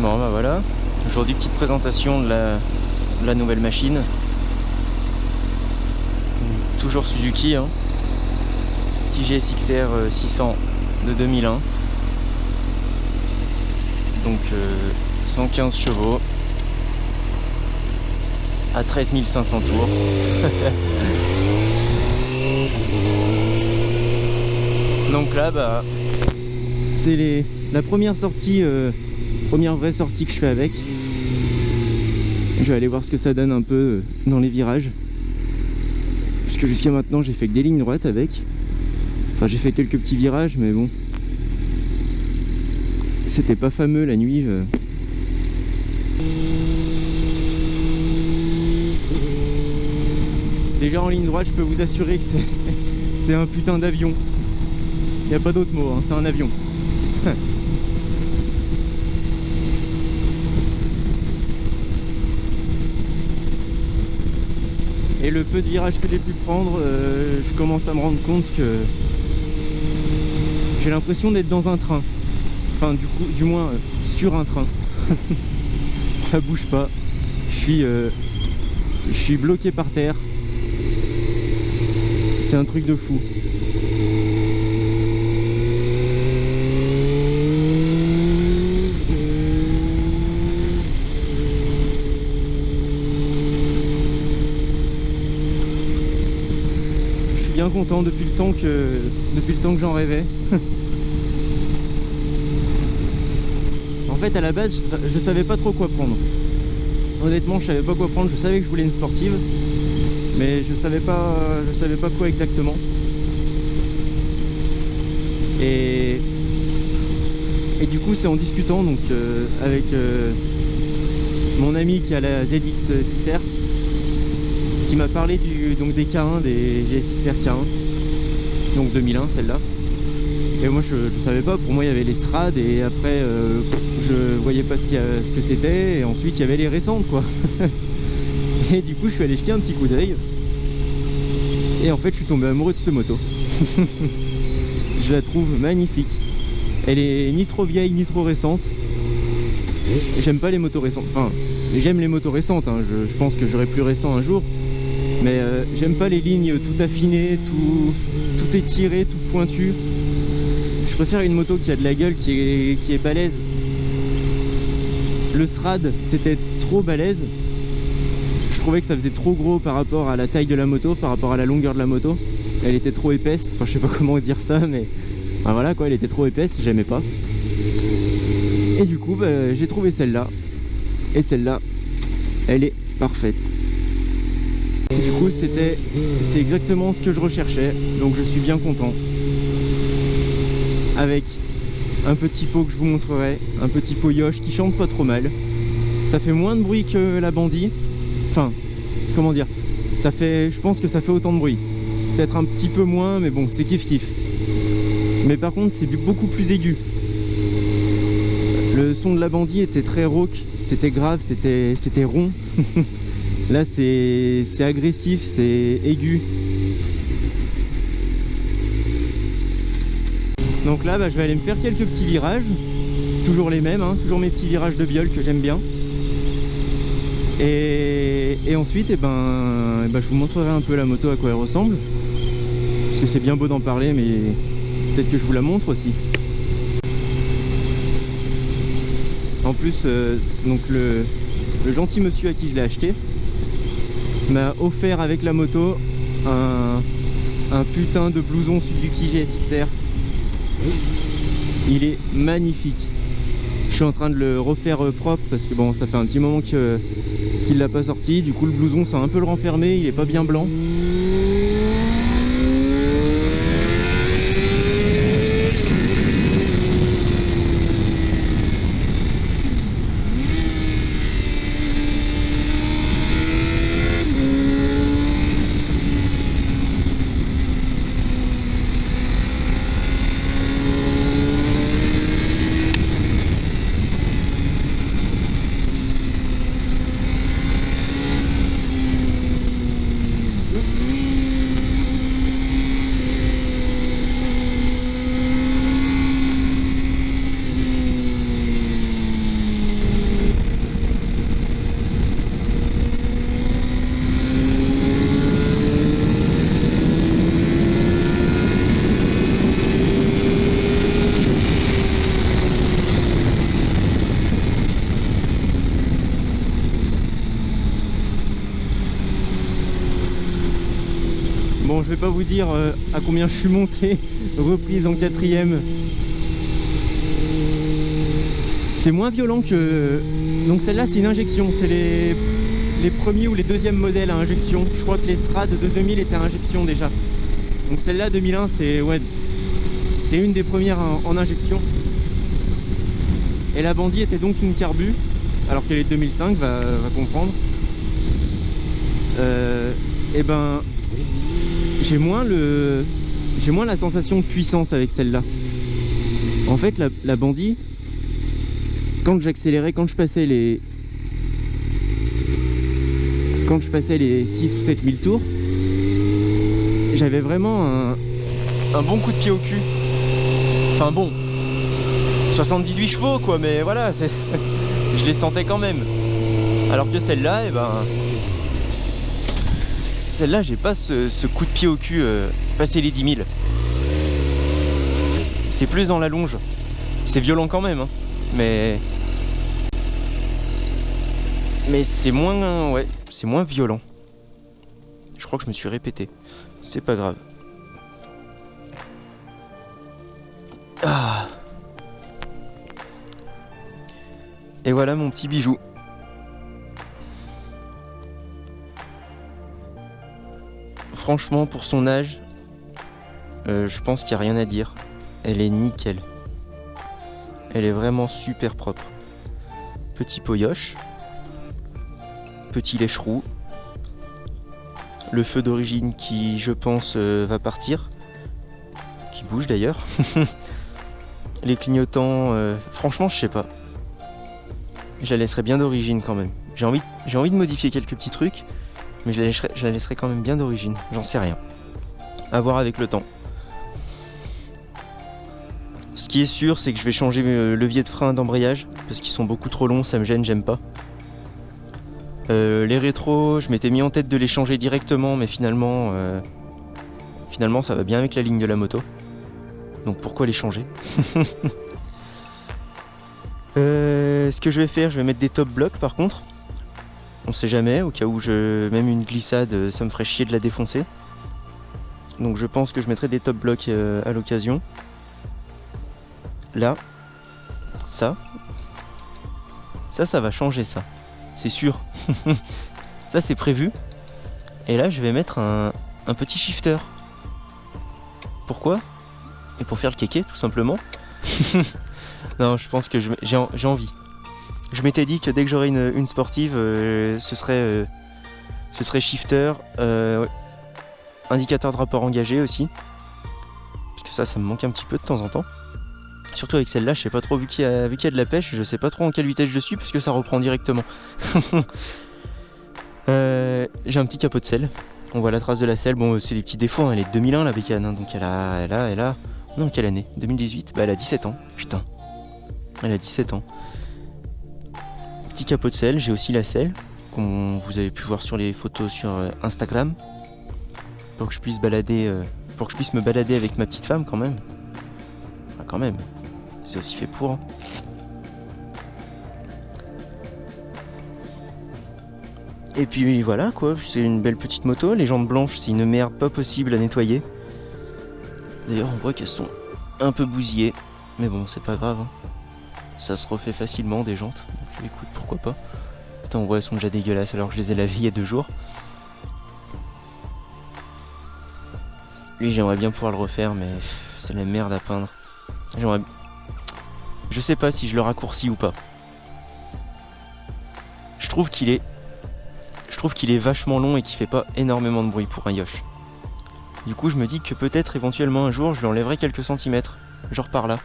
Bon bah voilà, aujourd'hui petite présentation de la nouvelle machine. Toujours Suzuki, hein. Petit GSX-R 600 de 2001. Donc 115 chevaux à 13 500 tours. Donc là bah c'est la première sortie, première vraie sortie que je fais avec. Je vais aller voir ce que ça donne un peu dans les virages, puisque jusqu'à maintenant j'ai fait que des lignes droites avec. Enfin j'ai fait quelques petits virages mais bon, c'était pas fameux la nuit. Déjà en ligne droite je peux vous assurer que c'est un putain d'avion. Il n'y a pas d'autre mot, hein, c'est un avion. Et le peu de virages que j'ai pu prendre, je commence à me rendre compte que j'ai l'impression d'être dans un train. Enfin du moins sur un train. Ça bouge pas. Je suis bloqué par terre. C'est un truc de fou. Bien content depuis le temps que j'en rêvais. En fait à la base je savais pas trop quoi prendre. Honnêtement je savais pas quoi prendre, je savais que je voulais une sportive, mais je savais pas quoi exactement. Et du coup c'est en discutant donc avec mon ami qui a la ZX6R qui m'a parlé des K1, des GSX-R K1, donc 2001 celle-là. Et moi je savais pas, pour moi il y avait les Strad et après je voyais pas ce que c'était, et ensuite il y avait les récentes quoi. Et du coup je suis allé jeter un petit coup d'œil et en fait je suis tombé amoureux de cette moto. Je la trouve magnifique, elle est ni trop vieille ni trop récente. J'aime pas les motos récentes, enfin j'aime les motos récentes, hein. Je pense que j'aurai plus récent un jour. Mais j'aime pas les lignes tout affinées, tout étiré, tout pointu. Je préfère une moto qui a de la gueule, qui est balèze. Le SRAD c'était trop balèze. Je trouvais que ça faisait trop gros par rapport à la taille de la moto, par rapport à la longueur de la moto. Elle était trop épaisse, enfin je sais pas comment dire ça, mais enfin, voilà quoi, elle était trop épaisse, j'aimais pas. Et du coup bah, j'ai trouvé celle-là. Et celle-là, elle est parfaite. Du coup c'est exactement ce que je recherchais, donc je suis bien content. Avec un petit pot que je vous montrerai, un petit pot Yosh qui chante pas trop mal. Ça fait moins de bruit que la Bandit. Enfin, comment dire, je pense que ça fait autant de bruit. Peut-être un petit peu moins, mais bon, c'est kiff kiff. Mais par contre c'est beaucoup plus aigu. Le son de la Bandit était très rauque, c'était grave, c'était rond. Là c'est agressif, c'est aigu. Donc là bah, je vais aller me faire quelques petits virages. Toujours les mêmes, hein, toujours mes petits virages de biole que j'aime bien. Et ensuite je vous montrerai un peu la moto à quoi elle ressemble. Parce que c'est bien beau d'en parler, mais peut-être que je vous la montre aussi. En plus donc le gentil monsieur à qui je l'ai acheté m'a offert avec la moto un putain de blouson Suzuki GSX-R. Il est magnifique. Je suis en train de le refaire propre parce que bon, ça fait un petit moment qu'il l'a pas sorti. Du coup le blouson c'est un peu le renfermé, il est pas bien blanc. je vais pas vous dire à combien je suis monté, reprise en 4ème. C'est moins violent que... Donc celle-là c'est une injection, c'est les premiers ou les deuxièmes modèles à injection. Je crois que les Strad de 2000 étaient à injection déjà. Donc celle-là 2001 c'est ouais, c'est une des premières en injection. Et la Bandit était donc une carbu, alors qu'elle est de 2005, va comprendre. Et ben j'ai moins la sensation de puissance avec celle-là. En fait la Bandit, quand j'accélérais, quand je passais les 6 ou 7 000 tours, j'avais vraiment un bon coup de pied au cul. Enfin bon, 78 chevaux quoi, mais voilà, je les sentais quand même. Alors que celle-là, et ben, celle-là, j'ai pas ce coup de pied au cul passer les 10 000. C'est plus dans la longe. C'est violent quand même, hein, mais c'est moins, ouais, c'est moins violent. Je crois que je me suis répété. C'est pas grave. Ah. Et voilà mon petit bijou. Franchement, pour son âge, je pense qu'il n'y a rien à dire. Elle est nickel. Elle est vraiment super propre. Petit poyoche. Petit lèche-roux. Le feu d'origine qui, je pense, va partir. Qui bouge d'ailleurs. Les clignotants, franchement, je sais pas. Je la laisserai bien d'origine quand même. J'ai envie de modifier quelques petits trucs, mais je la laisserai quand même bien d'origine. J'en sais rien. À voir avec le temps. Ce qui est sûr, c'est que je vais changer mes leviers de frein d'embrayage, parce qu'ils sont beaucoup trop longs, ça me gêne, j'aime pas. Les rétros, je m'étais mis en tête de les changer directement, mais finalement ça va bien avec la ligne de la moto. Donc pourquoi les changer? Ce que je vais faire, je vais mettre des top blocs par contre. On sait jamais, au cas où même une glissade, ça me ferait chier de la défoncer. Donc je pense que je mettrai des top blocs à l'occasion. Là, ça va changer ça, c'est sûr. Ça c'est prévu. Et là je vais mettre un petit shifter. Pourquoi? Et pour faire le kéké tout simplement. Non, je pense que j'ai envie. Je m'étais dit que dès que j'aurais une sportive, ce serait shifter, ouais. Indicateur de rapport engagé aussi. Parce que ça me manque un petit peu de temps en temps. Surtout avec celle-là, je sais pas trop, vu qu'il y a de la pêche, je sais pas trop en quelle vitesse je suis parce que ça reprend directement. J'ai un petit capot de selle. On voit la trace de la selle. Bon, c'est des petits défauts, hein. Elle est de 2001 la bécane, hein. Donc elle a... Non, quelle année? 2018? Bah elle a 17 ans, putain. Elle a 17 ans. Petit capot de selle, j'ai aussi la selle, comme vous avez pu voir sur les photos sur Instagram. Pour que je puisse me balader avec ma petite femme quand même. Enfin, quand même. C'est aussi fait pour. Hein. Et puis voilà quoi, c'est une belle petite moto. Les jantes blanches, c'est une merde pas possible à nettoyer. D'ailleurs, on voit qu'elles sont un peu bousillées. Mais bon, c'est pas grave. Hein. Ça se refait facilement des jantes. Donc, écoute, pourquoi pas. Putain, on voit, elles sont déjà dégueulasses alors que je les ai lavées il y a 2 jours. Lui, j'aimerais bien pouvoir le refaire, mais c'est la merde à peindre. Je sais pas si je le raccourcis ou pas. Je trouve qu'il est vachement long et qu'il fait pas énormément de bruit pour un Yosh. Du coup, je me dis que peut-être éventuellement un jour, je lui enlèverai quelques centimètres. Genre par là.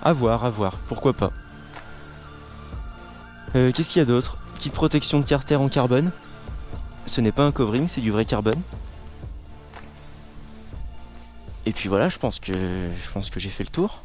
À voir, pourquoi pas. Qu'est-ce qu'il y a d'autre? Petite protection de carter en carbone. Ce n'est pas un covering, c'est du vrai carbone. Et puis voilà, je pense que j'ai fait le tour.